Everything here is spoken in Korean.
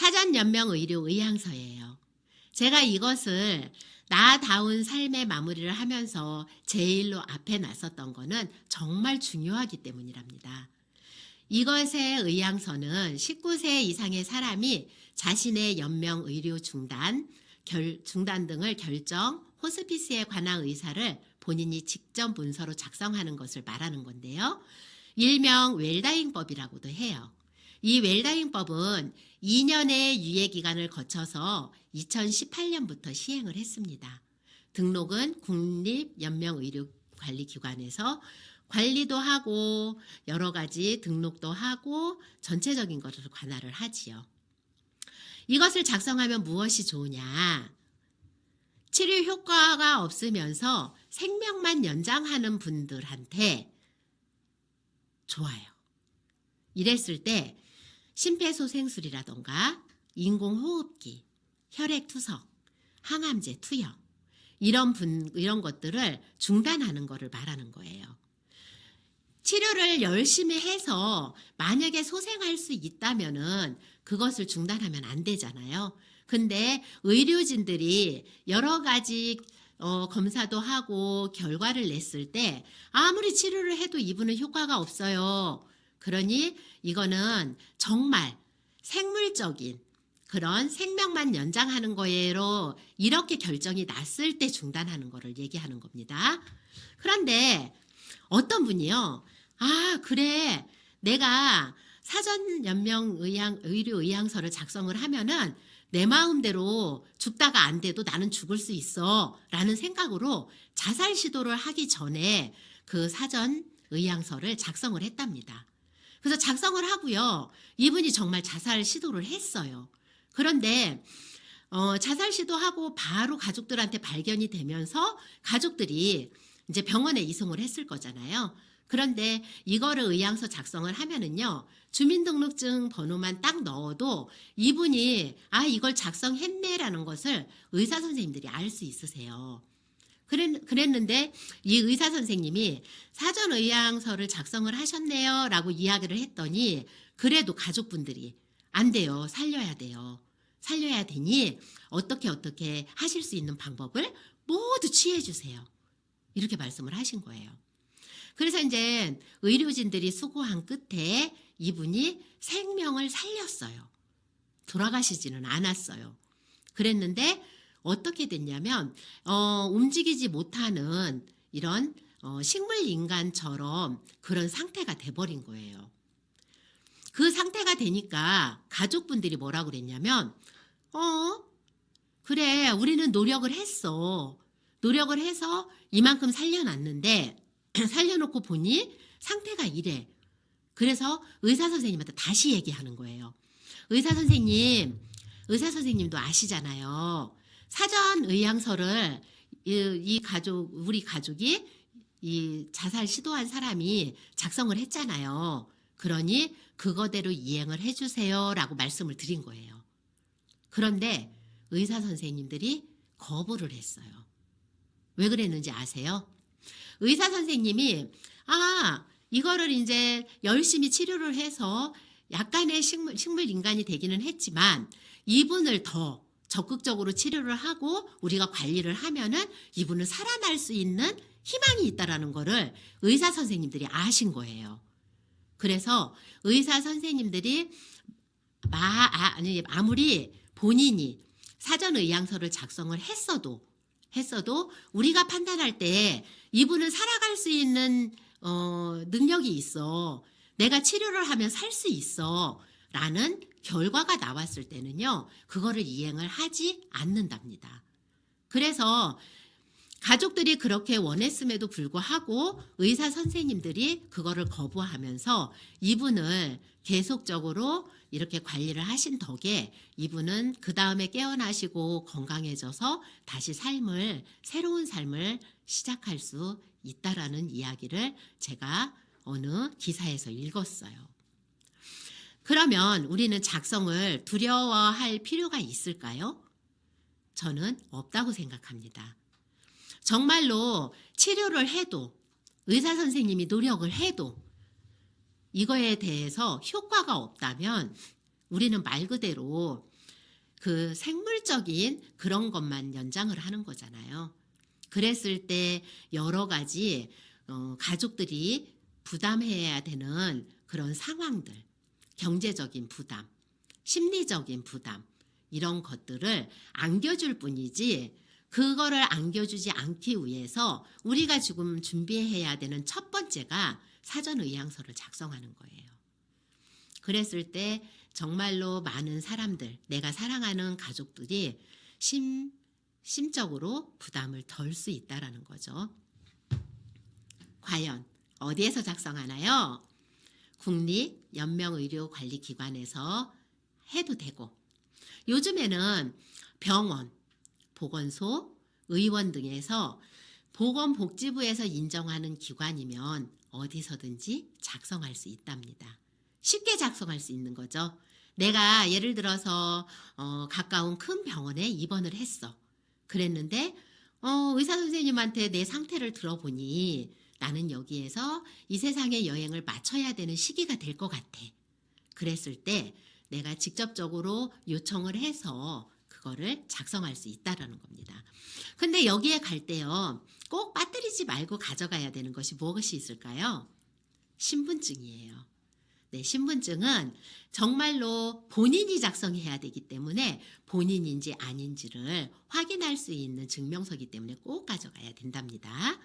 사전연명의료의향서예요. 제가 이것을 나다운 삶의 마무리를 하면서 제일로 앞에 나섰던 거는 정말 중요하기 때문이랍니다. 이것의 의향서는 19세 이상의 사람이 자신의 연명의료 중단 등을 결정, 호스피스에 관한 의사를 본인이 직접 문서로 작성하는 것을 말하는 건데요. 일명 웰다잉법이라고도 해요. 이 웰다잉법은 2년의 유예기간을 거쳐서 2018년부터 시행을 했습니다. 등록은 국립연명의료관리기관에서 관리도 하고 여러 가지 등록도 하고 전체적인 것을 관할을 하지요. 이것을 작성하면 무엇이 좋으냐? 치료 효과가 없으면서 생명만 연장하는 분들한테 좋아요. 이랬을 때 심폐소생술이라던가 인공호흡기, 혈액투석, 항암제 투여 이런 것들을 중단하는 것을 말하는 거예요. 치료를 열심히 해서 만약에 소생할 수 있다면은 그것을 중단하면 안 되잖아요. 근데 의료진들이 여러 가지 검사도 하고 결과를 냈을 때 아무리 치료를 해도 이분은 효과가 없어요. 그러니 이거는 정말 생물적인 그런 생명만 연장하는 거예요. 이렇게 결정이 났을 때 중단하는 거를 얘기하는 겁니다. 그런데 어떤 분이요. 아, 그래. 내가 사전연명의료의향서를 작성을 하면은 내 마음대로 죽다가 안 돼도 나는 죽을 수 있어 라는 생각으로 자살 시도를 하기 전에 그 사전의향서를 작성을 했답니다. 그래서 작성을 하고요. 이분이 정말 자살 시도를 했어요. 그런데 자살 시도하고 바로 가족들한테 발견이 되면서 가족들이 이제 병원에 이송을 했을 거잖아요. 그런데 이거를 의향서 작성을 하면은요. 주민등록증 번호만 딱 넣어도 이분이 이걸 작성했네라는 것을 의사 선생님들이 알 수 있으세요. 그랬는데 이 의사 선생님이 사전 의향서를 작성을 하셨네요 라고 이야기를 했더니 그래도 가족분들이 안 돼요. 살려야 돼요. 살려야 되니 어떻게 하실 수 있는 방법을 모두 취해 주세요. 이렇게 말씀을 하신 거예요. 그래서 이제 의료진들이 수고한 끝에 이분이 생명을 살렸어요. 돌아가시지는 않았어요. 그랬는데 어떻게 됐냐면 움직이지 못하는 이런 식물인간처럼 그런 상태가 돼버린 거예요. 그 상태가 되니까 가족분들이 뭐라고 그랬냐면 그래 우리는 노력을 했어. 노력을 해서 이만큼 살려놨는데 살려놓고 보니 상태가 이래. 그래서 의사 선생님한테 다시 얘기하는 거예요. 의사 선생님도 아시잖아요. 사전 의향서를 우리 가족이 이 자살 시도한 사람이 작성을 했잖아요. 그러니 그거대로 이행을 해주세요라고 말씀을 드린 거예요. 그런데 의사 선생님들이 거부를 했어요. 왜 그랬는지 아세요? 의사 선생님이 이거를 이제 열심히 치료를 해서 약간의 식물 인간이 되기는 했지만 이분을 더 적극적으로 치료를 하고 우리가 관리를 하면은 이분은 살아날 수 있는 희망이 있다라는 거를 의사 선생님들이 아신 거예요. 그래서 의사 선생님들이 아무리 본인이 사전 의향서를 작성을 했어도 우리가 판단할 때 이분은 살아갈 수 있는 능력이 있어. 내가 치료를 하면 살 수 있어. 라는 결과가 나왔을 때는요. 그거를 이행을 하지 않는답니다. 그래서 가족들이 그렇게 원했음에도 불구하고 의사 선생님들이 그거를 거부하면서 이분을 계속적으로 이렇게 관리를 하신 덕에 이분은 그 다음에 깨어나시고 건강해져서 다시 새로운 삶을 시작할 수 있다라는 이야기를 제가 어느 기사에서 읽었어요. 그러면 우리는 작성을 두려워할 필요가 있을까요? 저는 없다고 생각합니다. 정말로 치료를 해도 의사 선생님이 노력을 해도 이거에 대해서 효과가 없다면 우리는 말 그대로 그 생물적인 그런 것만 연장을 하는 거잖아요. 그랬을 때 여러 가지 가족들이 부담해야 되는 그런 상황들, 경제적인 부담, 심리적인 부담 이런 것들을 안겨줄 뿐이지 그거를 안겨주지 않기 위해서 우리가 지금 준비해야 되는 첫 번째가 사전 의향서를 작성하는 거예요. 그랬을 때 정말로 많은 사람들, 내가 사랑하는 가족들이 심적으로 부담을 덜 수 있다라는 거죠. 과연 어디에서 작성하나요? 국립연명의료관리기관에서 해도 되고, 요즘에는 병원, 보건소, 의원 등에서 보건복지부에서 인정하는 기관이면 어디서든지 작성할 수 있답니다. 쉽게 작성할 수 있는 거죠. 내가 예를 들어서 가까운 큰 병원에 입원을 했어. 그랬는데 의사 선생님한테 내 상태를 들어보니 나는 여기에서 이 세상의 여행을 마쳐야 되는 시기가 될 것 같아. 그랬을 때 내가 직접적으로 요청을 해서 그거를 작성할 수 있다라는 겁니다. 근데 여기에 갈 때요, 꼭 빠뜨리지 말고 가져가야 되는 것이 무엇이 있을까요? 신분증이에요. 네, 신분증은 정말로 본인이 작성해야 되기 때문에 본인인지 아닌지를 확인할 수 있는 증명서이기 때문에 꼭 가져가야 된답니다.